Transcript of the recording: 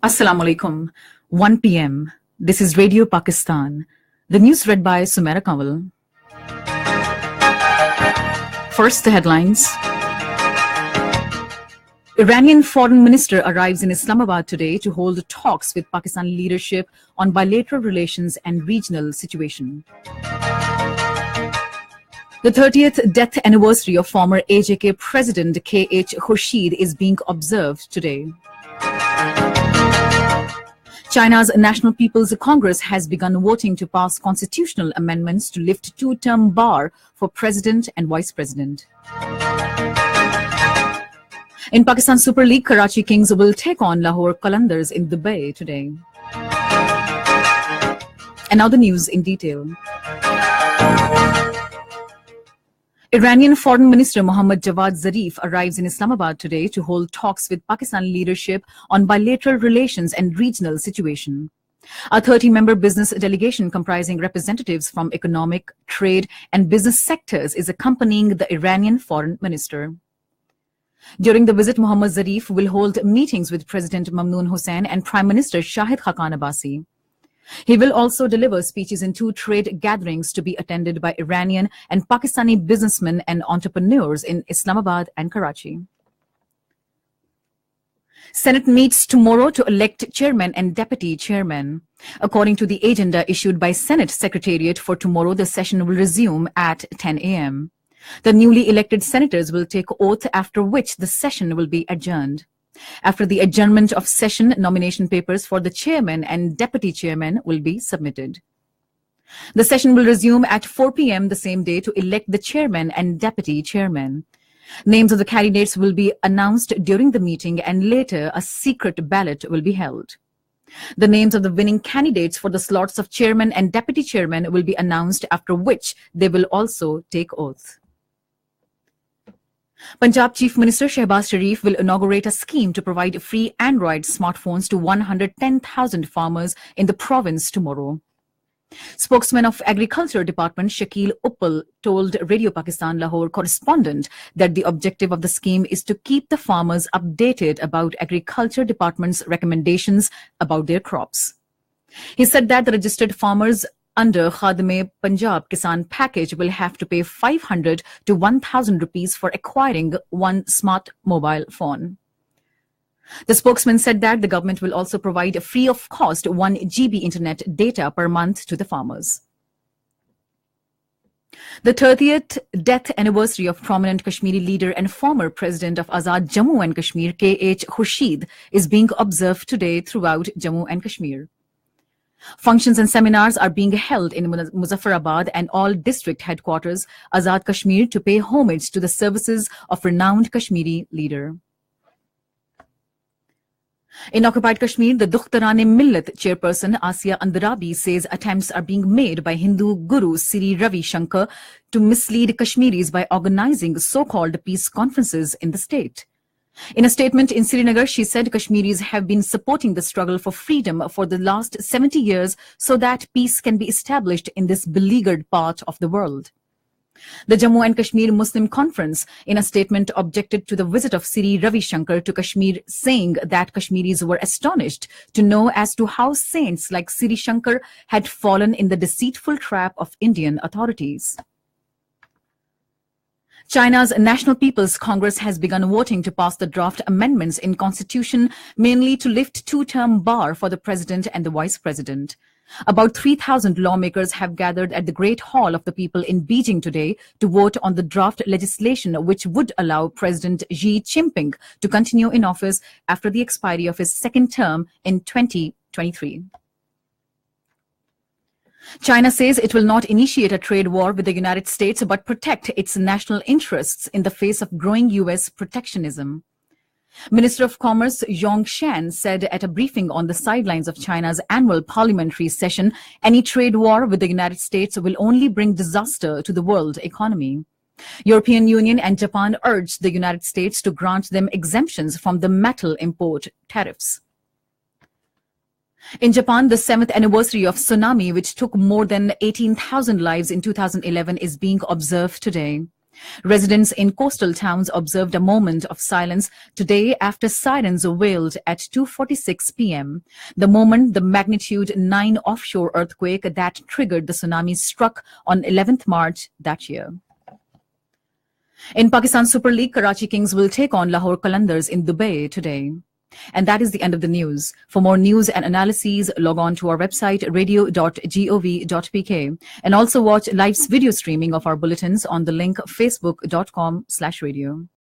Assalamu alaikum. 1 p.m. This is Radio Pakistan. The news read by Sumaira Kanwal. First, the headlines. Iranian foreign minister arrives in Islamabad today to hold talks with Pakistan leadership on bilateral relations and regional situation. The 30th death anniversary of former AJK President K.H. Khurshid is being observed today. China's National People's Congress has begun voting to pass constitutional amendments to lift two-term bar for president and vice president. In Pakistan Super League, Karachi Kings will take on Lahore Qalandars in Dubai today. And now the news in detail. Iranian Foreign Minister Mohammad Javad Zarif arrives in Islamabad today to hold talks with Pakistan leadership on bilateral relations and regional situation. A 30-member business delegation comprising representatives from economic, trade and business sectors is accompanying the Iranian foreign minister. During the visit, Mohammad Zarif will hold meetings with President Mamnoon Hussain and Prime Minister Shahid Khaqan Abbasi. He will also deliver speeches in two trade gatherings to be attended by Iranian and Pakistani businessmen and entrepreneurs in Islamabad and Karachi. Senate meets tomorrow to elect chairman and deputy chairman. According to the agenda issued by Senate Secretariat for tomorrow, the session will resume at 10 a.m. The newly elected senators will take oath, after which the session will be adjourned. After the adjournment of session, nomination papers for the chairman and deputy chairman will be submitted. The session will resume at 4 p.m. the same day to elect the chairman and deputy chairman. Names of the candidates will be announced during the meeting, and later a secret ballot will be held. The names of the winning candidates for the slots of chairman and deputy chairman will be announced, after which they will also take oath. Punjab Chief Minister Shehbaz Sharif will inaugurate a scheme to provide free Android smartphones to 110,000 farmers in the province tomorrow. Spokesman of Agriculture Department Shakil Uppal told Radio Pakistan Lahore correspondent that the objective of the scheme is to keep the farmers updated about Agriculture Department's recommendations about their crops. He said that the registered farmers under Khadme Punjab Kisan package will have to pay 500 to 1,000 rupees for acquiring one smart mobile phone. The spokesman said that the government will also provide free of cost 1 GB internet data per month to the farmers. The 30th death anniversary of prominent Kashmiri leader and former president of Azad Jammu and Kashmir K.H. Khurshid is being observed today throughout Jammu and Kashmir. Functions and seminars are being held in Muzaffarabad and all district headquarters, Azad Kashmir, to pay homage to the services of renowned Kashmiri leader. In occupied Kashmir, the Dukhtarane-Millat chairperson Asiya Andarabi says attempts are being made by Hindu guru Sri Ravi Shankar to mislead Kashmiris by organizing so-called peace conferences in the state. In a statement in Srinagar, she said Kashmiris have been supporting the struggle for freedom for the last 70 years so that peace can be established in this beleaguered part of the world. The Jammu and Kashmir Muslim Conference, in a statement, objected to the visit of Sri Ravi Shankar to Kashmir, saying that Kashmiris were astonished to know as to how saints like Sri Shankar had fallen in the deceitful trap of Indian authorities. China's National People's Congress has begun voting to pass the draft amendments in constitution, mainly to lift two-term bar for the president and the vice president. About 3,000 lawmakers have gathered at the Great Hall of the People in Beijing today to vote on the draft legislation which would allow President Xi Jinping to continue in office after the expiry of his second term in 2023. China says it will not initiate a trade war with the United States but protect its national interests in the face of growing U.S. protectionism. Minister of Commerce Yong Shan said at a briefing on the sidelines of China's annual parliamentary session, any trade war with the United States will only bring disaster to the world economy. European Union and Japan urged the United States to grant them exemptions from the metal import tariffs. In Japan, the 7th anniversary of tsunami, which took more than 18,000 lives in 2011, is being observed today. Residents in coastal towns observed a moment of silence today after sirens wailed at 2:46 p.m., the moment the magnitude 9 offshore earthquake that triggered the tsunami struck on 11th March that year. In Pakistan Super League, Karachi Kings will take on Lahore Qalandars in Dubai today. And that is the end of the news. For more news and analyses, log on to our website, radio.gov.pk, and also watch live video streaming of our bulletins on the link facebook.com/radio.